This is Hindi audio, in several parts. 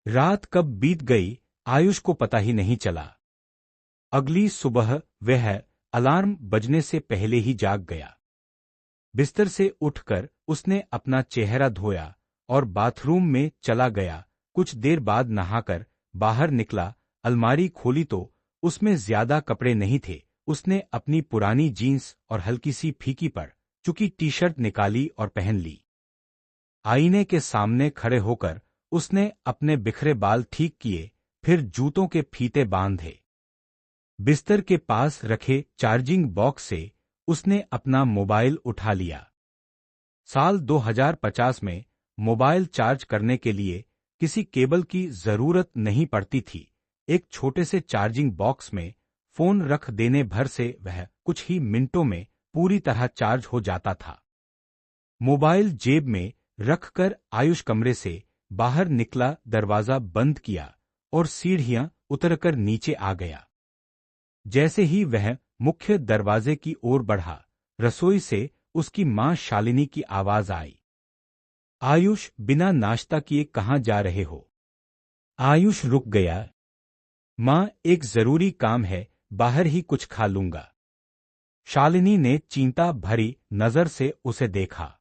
रात कब बीत गई आयुष को पता ही नहीं चला। अगली सुबह वह अलार्म बजने से पहले ही जाग गया। बिस्तर से उठकर उसने अपना चेहरा धोया और बाथरूम में चला गया। कुछ देर बाद नहाकर बाहर निकला, अलमारी खोली तो उसमें ज्यादा कपड़े नहीं थे। उसने अपनी पुरानी जीन्स और हल्की सी फीकी पड़ चुकी टी शर्ट निकाली और पहन ली। आईने के सामने खड़े होकर उसने अपने बिखरे बाल ठीक किए, फिर जूतों के फीते बांधे। बिस्तर के पास रखे चार्जिंग बॉक्स से उसने अपना मोबाइल उठा लिया। साल 2050 में मोबाइल चार्ज करने के लिए किसी केबल की जरूरत नहीं पड़ती थी। एक छोटे से चार्जिंग बॉक्स में फोन रख देने भर से वह कुछ ही मिनटों में पूरी तरह चार्ज हो जाता था। मोबाइल जेब में रखकर आयुष कमरे से बाहर निकला, दरवाजा बंद किया और सीढ़ियां उतरकर नीचे आ गया। जैसे ही वह मुख्य दरवाजे की ओर बढ़ा, रसोई से उसकी मां शालिनी की आवाज आई। आयुष, बिना नाश्ता किए कहाँ जा रहे हो? आयुष रुक गया। मां, एक जरूरी काम है, बाहर ही कुछ खा लूंगा। शालिनी ने चिंता भरी नजर से उसे देखा।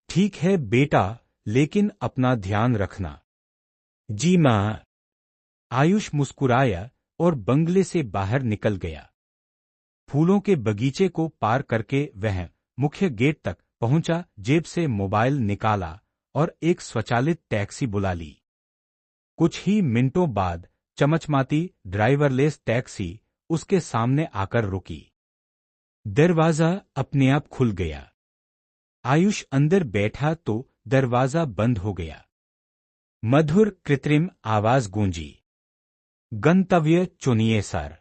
ठीक है बेटा, लेकिन अपना ध्यान रखना। जी मां। आयुष मुस्कुराया और बंगले से बाहर निकल गया। फूलों के बगीचे को पार करके वह मुख्य गेट तक पहुंचा, जेब से मोबाइल निकाला और एक स्वचालित टैक्सी बुला ली। कुछ ही मिनटों बाद चमचमाती ड्राइवरलेस टैक्सी उसके सामने आकर रुकी। दरवाजा अपने आप खुल गया। आयुष अंदर बैठा तो दरवाजा बंद हो गया। मधुर कृत्रिम आवाज गूंजी। गंतव्य चुनिए सर।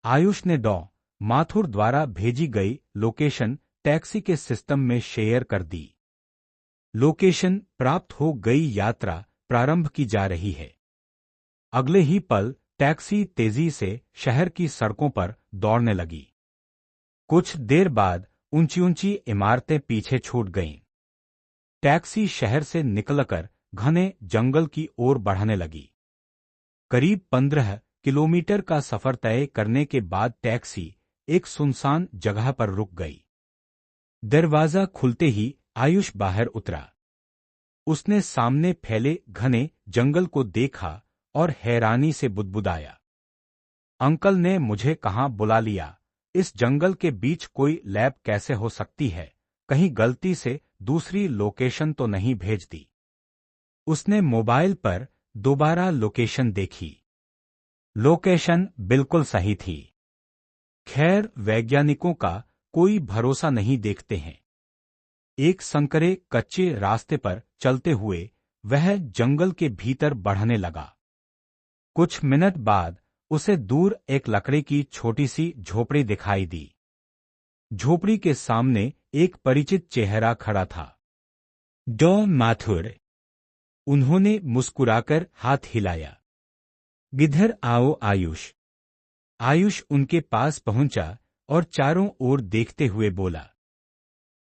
आयुष ने डॉ माथुर द्वारा भेजी गई लोकेशन टैक्सी के सिस्टम में शेयर कर दी। लोकेशन प्राप्त हो गई, यात्रा प्रारंभ की जा रही है। अगले ही पल टैक्सी तेजी से शहर की सड़कों पर दौड़ने लगी। कुछ देर बाद ऊंची ऊंची इमारतें पीछे छूट गईं। टैक्सी शहर से निकलकर घने जंगल की ओर बढ़ने लगी। करीब 15 किलोमीटर का सफर तय करने के बाद टैक्सी एक सुनसान जगह पर रुक गई। दरवाजा खुलते ही आयुष बाहर उतरा। उसने सामने फैले घने जंगल को देखा और हैरानी से बुदबुदाया। अंकल ने मुझे कहाँ बुला लिया? इस जंगल के बीच कोई लैब कैसे हो सकती है? कहीं गलती से दूसरी लोकेशन तो नहीं भेज दी? उसने मोबाइल पर दोबारा लोकेशन देखी। लोकेशन बिल्कुल सही थी। खैर, वैज्ञानिकों का कोई भरोसा नहीं देखते हैं। एक संकरे कच्चे रास्ते पर चलते हुए वह जंगल के भीतर बढ़ने लगा। कुछ मिनट बाद उसे दूर एक लकड़ी की छोटी सी झोपड़ी दिखाई दी। झोपड़ी के सामने एक परिचित चेहरा खड़ा था। डॉ माथुर। उन्होंने मुस्कुराकर हाथ हिलाया। इधर आओ आयुष। आयुष उनके पास पहुंचा और चारों ओर देखते हुए बोला,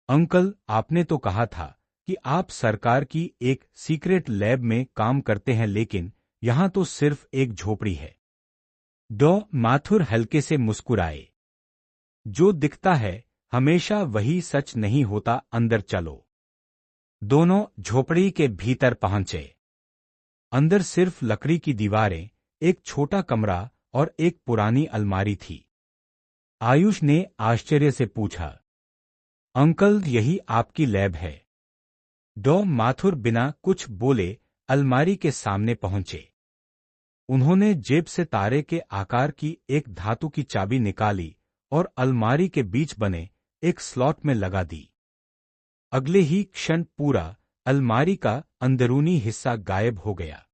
अंकल, आपने तो कहा था कि आप सरकार की एक सीक्रेट लैब में काम करते हैं, लेकिन यहां तो सिर्फ एक झोपड़ी है। डॉ माथुर हल्के से मुस्कुराए। जो दिखता है हमेशा वही सच नहीं होता, अंदर चलो। दोनों झोपड़ी के भीतर पहुंचे। अंदर सिर्फ लकड़ी की दीवारें, एक छोटा कमरा और एक पुरानी अलमारी थी। आयुष ने आश्चर्य से पूछा, अंकल, यही आपकी लैब है? डॉ माथुर बिना कुछ बोले अलमारी के सामने पहुंचे। उन्होंने जेब से तारे के आकार की एक धातु की चाबी निकाली और अलमारी के बीच बने एक स्लॉट में लगा दी। अगले ही क्षण पूरा अलमारी का अंदरूनी हिस्सा गायब हो गया।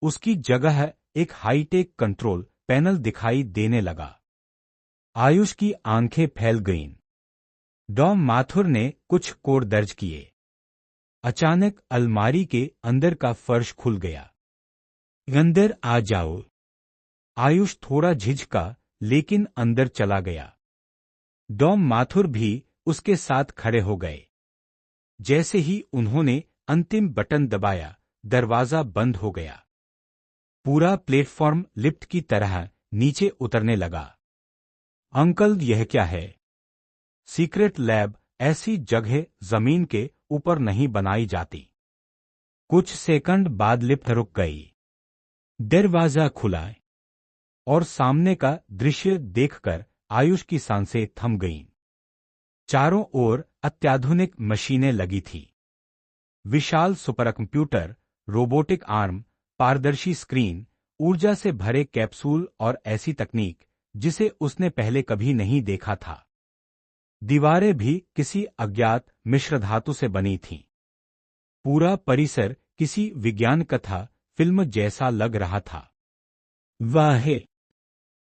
उसकी जगह एक हाईटेक कंट्रोल पैनल दिखाई देने लगा। आयुष की आंखें फैल गईं। डॉ माथुर ने कुछ कोड दर्ज किए। अचानक अलमारी के अंदर का फर्श खुल गया। अंदर आ जाओ। आयुष थोड़ा झिझका, लेकिन अंदर चला गया। डॉ माथुर भी उसके साथ खड़े हो गए। जैसे ही उन्होंने अंतिम बटन दबाया, दरवाजा बंद हो गया। पूरा प्लेटफॉर्म लिफ्ट की तरह नीचे उतरने लगा। अंकल, यह क्या है? सीक्रेट लैब ऐसी जगह जमीन के ऊपर नहीं बनाई जाती। कुछ सेकंड बाद लिफ्ट रुक गई। दरवाजा खुला और सामने का दृश्य देखकर आयुष की सांसें थम गईं। चारों ओर अत्याधुनिक मशीनें लगी थी। विशाल सुपरकंप्यूटर, रोबोटिक आर्म, पारदर्शी स्क्रीन, ऊर्जा से भरे कैप्सूल और ऐसी तकनीक जिसे उसने पहले कभी नहीं देखा था। दीवारें भी किसी अज्ञात मिश्र धातु से बनी थीं। पूरा परिसर किसी विज्ञान कथा फिल्म जैसा लग रहा था। वाह!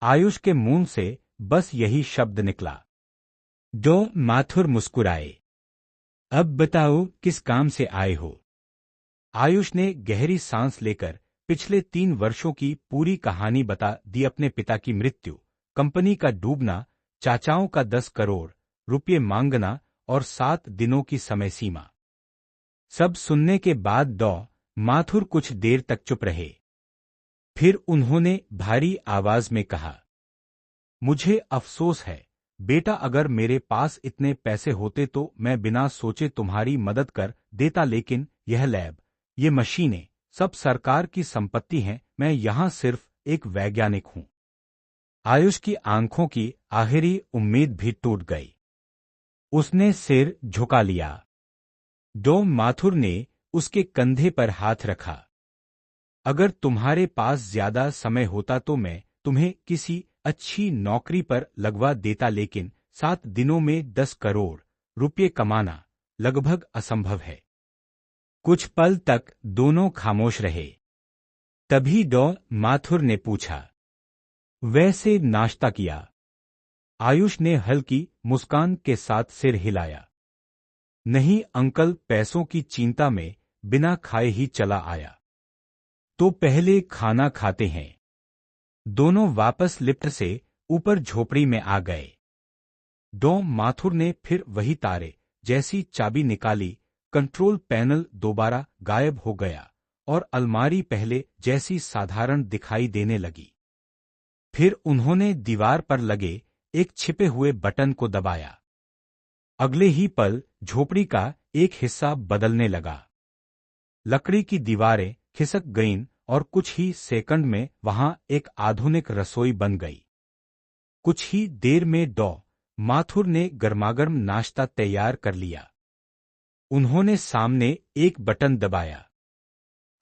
आयुष के मुंह से बस यही शब्द निकला। डॉ माथुर मुस्कुराए। अब बताओ, किस काम से आए हो? आयुष ने गहरी सांस लेकर पिछले 3 वर्षों की पूरी कहानी बता दी। अपने पिता की मृत्यु, कंपनी का डूबना, चाचाओं का 10 करोड़ रुपये मांगना और 7 दिनों की समय सीमा। सब सुनने के बाद डॉ माथुर कुछ देर तक चुप रहे। फिर उन्होंने भारी आवाज में कहा, मुझे अफसोस है बेटा, अगर मेरे पास इतने पैसे होते तो मैं बिना सोचे तुम्हारी मदद कर देता, लेकिन यह लैब, ये मशीनें सब सरकार की संपत्ति हैं। मैं यहां सिर्फ एक वैज्ञानिक हूं। आयुष की आंखों की आखिरी उम्मीद भी टूट गई। उसने सिर झुका लिया। डॉ माथुर ने उसके कंधे पर हाथ रखा। अगर तुम्हारे पास ज्यादा समय होता तो मैं तुम्हें किसी अच्छी नौकरी पर लगवा देता, लेकिन 7 दिनों में 10 करोड़ रुपये कमाना लगभग असंभव है। कुछ पल तक दोनों खामोश रहे। तभी डॉ माथुर ने पूछा, वैसे नाश्ता किया? आयुष ने हल्की मुस्कान के साथ सिर हिलाया। नहीं अंकल, पैसों की चिंता में बिना खाए ही चला आया। तो पहले खाना खाते हैं। दोनों वापस लिफ्ट से ऊपर झोपड़ी में आ गए। डॉ माथुर ने फिर वही तारे जैसी चाबी निकाली। कंट्रोल पैनल दोबारा गायब हो गया और अलमारी पहले जैसी साधारण दिखाई देने लगी। फिर उन्होंने दीवार पर लगे एक छिपे हुए बटन को दबाया। अगले ही पल झोपड़ी का एक हिस्सा बदलने लगा। लकड़ी की दीवारें खिसक गईं और कुछ ही सेकंड में वहां एक आधुनिक रसोई बन गई। कुछ ही देर में डॉ माथुर ने गर्मागर्म नाश्ता तैयार कर लिया। उन्होंने सामने एक बटन दबाया।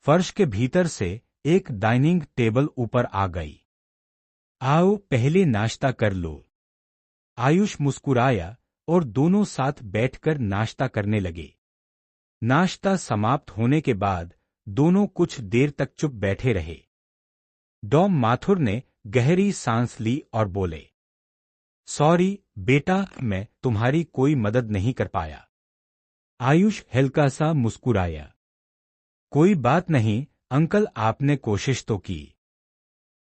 फर्श के भीतर से एक डाइनिंग टेबल ऊपर आ गई। आओ पहले नाश्ता कर लो। आयुष मुस्कुराया और दोनों साथ बैठकर नाश्ता करने लगे। नाश्ता समाप्त होने के बाद दोनों कुछ देर तक चुप बैठे रहे। डॉ माथुर ने गहरी सांस ली और बोले, सॉरी बेटा, मैं तुम्हारी कोई मदद नहीं कर पाया। आयुष हल्का सा मुस्कुराया। कोई बात नहीं अंकल, आपने कोशिश तो की।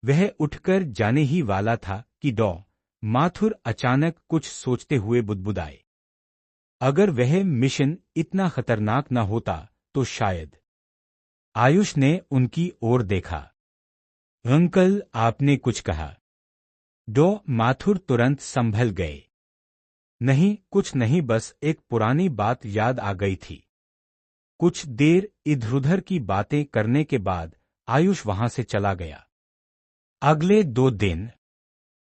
वह उठकर जाने ही वाला था कि डॉ माथुर अचानक कुछ सोचते हुए बुदबुदाए, अगर वह मिशन इतना खतरनाक न होता तो शायद। आयुष ने उनकी ओर देखा। अंकल, आपने कुछ कहा? डॉ माथुर तुरंत संभल गए। नहीं, कुछ नहीं, बस एक पुरानी बात याद आ गई थी। कुछ देर इधर-उधर की बातें करने के बाद आयुष वहां से चला गया। अगले 2 दिन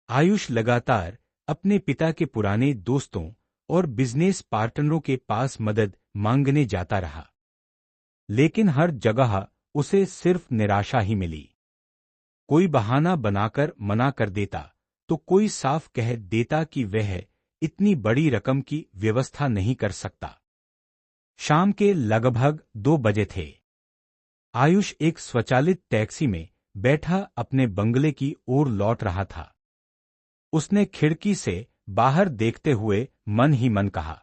आयुष लगातार अपने पिता के पुराने दोस्तों और बिजनेस पार्टनरों के पास मदद मांगने जाता रहा, लेकिन हर जगह उसे सिर्फ निराशा ही मिली। कोई बहाना बनाकर मना कर देता तो कोई साफ कह देता कि वह इतनी बड़ी रकम की व्यवस्था नहीं कर सकता। शाम के लगभग 2 बजे थे। आयुष एक स्वचालित टैक्सी में बैठा अपने बंगले की ओर लौट रहा था। उसने खिड़की से बाहर देखते हुए मन ही मन कहा,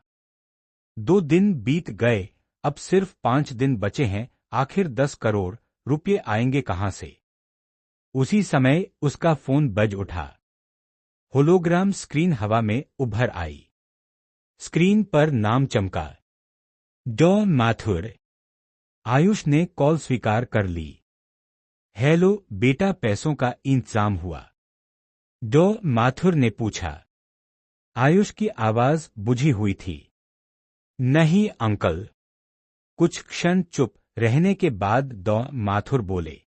2 दिन बीत गए, अब सिर्फ 5 दिन बचे हैं, आखिर 10 करोड़ रुपये आएंगे कहां से? उसी समय उसका फोन बज उठा। होलोग्राम स्क्रीन हवा में उभर आई। स्क्रीन पर नाम चमका, डॉ माथुर। आयुष ने कॉल स्वीकार कर ली। हेलो बेटा, पैसों का इंतजाम हुआ? डॉ माथुर ने पूछा। आयुष की आवाज बुझी हुई थी। नहीं अंकल। कुछ क्षण चुप रहने के बाद डॉ माथुर बोले।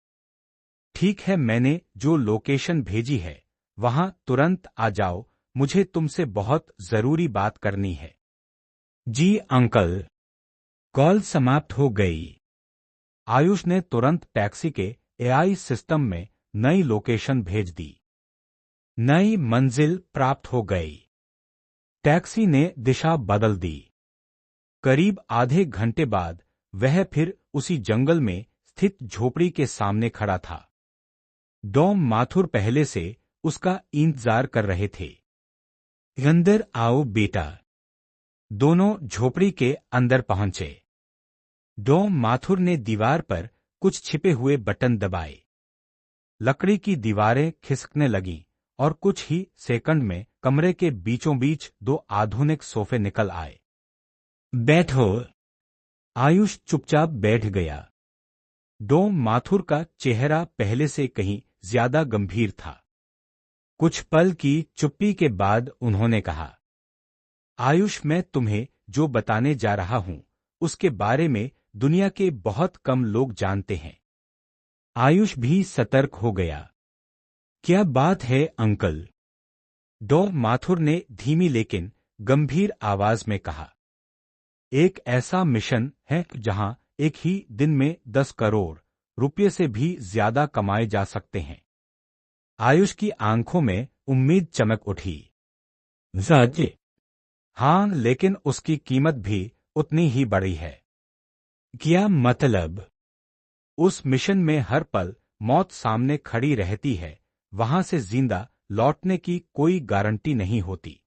ठीक है, मैंने जो लोकेशन भेजी है वहां तुरंत आ जाओ, मुझे तुमसे बहुत जरूरी बात करनी है। जी अंकल। कॉल समाप्त हो गई। आयुष ने तुरंत टैक्सी के एआई सिस्टम में नई लोकेशन भेज दी। नई मंजिल प्राप्त हो गई। टैक्सी ने दिशा बदल दी। करीब आधे घंटे बाद वह फिर उसी जंगल में स्थित झोपड़ी के सामने खड़ा था। डॉ माथुर पहले से उसका इंतजार कर रहे थे। अंदर आओ बेटा। दोनों झोपड़ी के अंदर पहुंचे। डॉ माथुर ने दीवार पर कुछ छिपे हुए बटन दबाए। लकड़ी की दीवारें खिसकने लगीं और कुछ ही सेकंड में कमरे के बीचों बीच दो आधुनिक सोफे निकल आए। बैठो। आयुष चुपचाप बैठ गया। डॉ माथुर का चेहरा पहले से कहीं ज्यादा गंभीर था। कुछ पल की चुप्पी के बाद उन्होंने कहा, आयुष, मैं तुम्हें जो बताने जा रहा हूं उसके बारे में दुनिया के बहुत कम लोग जानते हैं। आयुष भी सतर्क हो गया। क्या बात है अंकल? डॉ माथुर ने धीमी लेकिन गंभीर आवाज में कहा। एक ऐसा मिशन है जहां एक ही दिन में 10 करोड़ रुपये से भी ज्यादा कमाए जा सकते हैं। आयुष की आंखों में उम्मीद चमक उठी। सच? हाँ, लेकिन उसकी कीमत भी उतनी ही बड़ी है। क्या मतलब? उस मिशन में हर पल मौत सामने खड़ी रहती है, वहां से जिंदा लौटने की कोई गारंटी नहीं होती।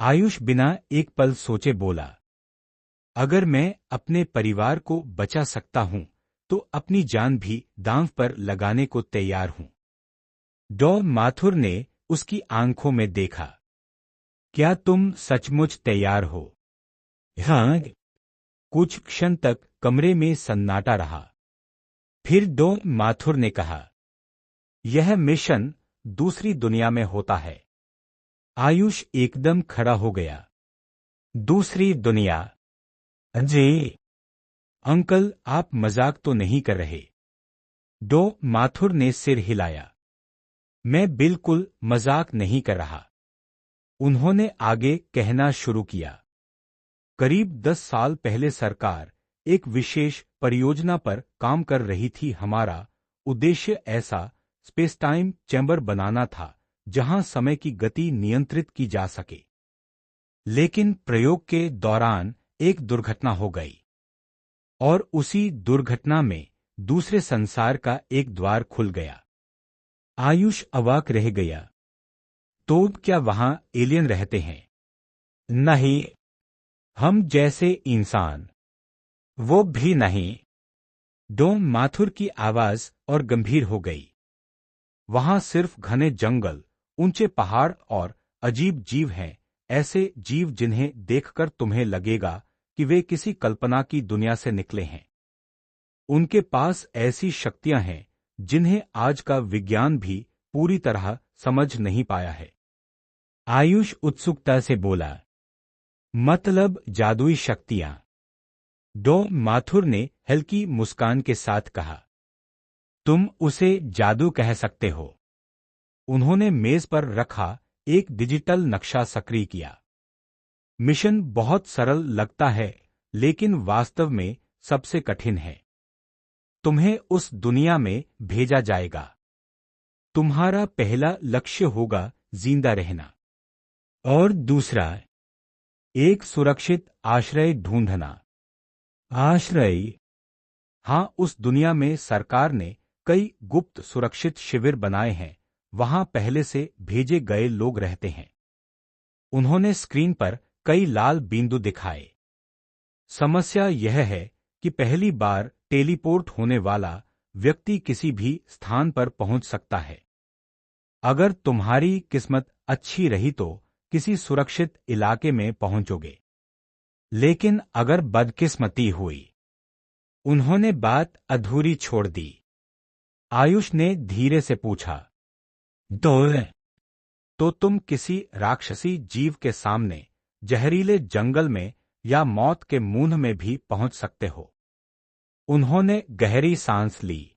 आयुष बिना एक पल सोचे बोला, अगर मैं अपने परिवार को बचा सकता हूं तो अपनी जान भी दांव पर लगाने को तैयार हूं। डॉ माथुर ने उसकी आंखों में देखा। क्या तुम सचमुच तैयार हो? हाँ। कुछ क्षण तक कमरे में सन्नाटा रहा। फिर डॉ माथुर ने कहा, यह मिशन दूसरी दुनिया में होता है। आयुष एकदम खड़ा हो गया। दूसरी दुनिया? जी अंकल, आप मजाक तो नहीं कर रहे? डॉ माथुर ने सिर हिलाया। मैं बिल्कुल मजाक नहीं कर रहा। उन्होंने आगे कहना शुरू किया। करीब 10 साल पहले सरकार एक विशेष परियोजना पर काम कर रही थी। हमारा उद्देश्य ऐसा स्पेस टाइम चैम्बर बनाना था जहां समय की गति नियंत्रित की जा सके। लेकिन प्रयोग के दौरान एक दुर्घटना हो गई और उसी दुर्घटना में दूसरे संसार का एक द्वार खुल गया। आयुष अवाक रह गया। तो क्या वहां एलियन रहते हैं? नहीं। हम जैसे इंसान? वो भी नहीं। डॉ माथुर की आवाज और गंभीर हो गई। वहां सिर्फ घने जंगल, ऊंचे पहाड़ और अजीब जीव हैं, ऐसे जीव जिन्हें देखकर तुम्हें लगेगा कि वे किसी कल्पना की दुनिया से निकले हैं। उनके पास ऐसी शक्तियां हैं जिन्हें आज का विज्ञान भी पूरी तरह समझ नहीं पाया है। आयुष उत्सुकता से बोला, मतलब जादुई शक्तियां? डॉ माथुर ने हल्की मुस्कान के साथ कहा, तुम उसे जादू कह सकते हो। उन्होंने मेज पर रखा एक डिजिटल नक्शा सक्रिय किया। मिशन बहुत सरल लगता है, लेकिन वास्तव में सबसे कठिन है। तुम्हें उस दुनिया में भेजा जाएगा। तुम्हारा पहला लक्ष्य होगा जिंदा रहना और दूसरा एक सुरक्षित आश्रय ढूंढना। आश्रय? हां, उस दुनिया में सरकार ने कई गुप्त सुरक्षित शिविर बनाए हैं। वहां पहले से भेजे गए लोग रहते हैं। उन्होंने स्क्रीन पर कई लाल बिंदु दिखाए। समस्या यह है कि पहली बार टेलीपोर्ट होने वाला व्यक्ति किसी भी स्थान पर पहुंच सकता है। अगर तुम्हारी किस्मत अच्छी रही तो किसी सुरक्षित इलाके में पहुंचोगे, लेकिन अगर बदकिस्मती हुई उन्होंने बात अधूरी छोड़ दी। आयुष ने धीरे से पूछा, तो तुम किसी राक्षसी जीव के सामने जहरीले जंगल में या मौत के मुंह में भी पहुंच सकते हो। उन्होंने गहरी सांस ली।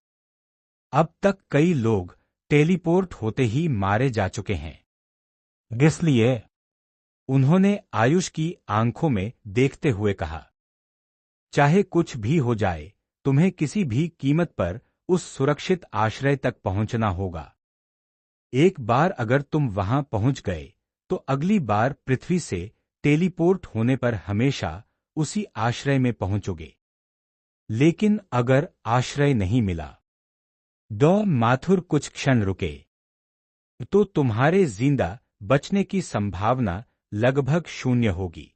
अब तक कई लोग टेलीपोर्ट होते ही मारे जा चुके हैं। इसलिए उन्होंने आयुष की आंखों में देखते हुए कहा, चाहे कुछ भी हो जाए, तुम्हें किसी भी कीमत पर उस सुरक्षित आश्रय तक पहुंचना होगा। एक बार अगर तुम वहां पहुंच गए तो अगली बार पृथ्वी से टेलीपोर्ट होने पर हमेशा उसी आश्रय में पहुंचोगे। लेकिन अगर आश्रय नहीं मिला, माथुर कुछ क्षण रुके, तो तुम्हारे जिंदा बचने की संभावना लगभग शून्य होगी।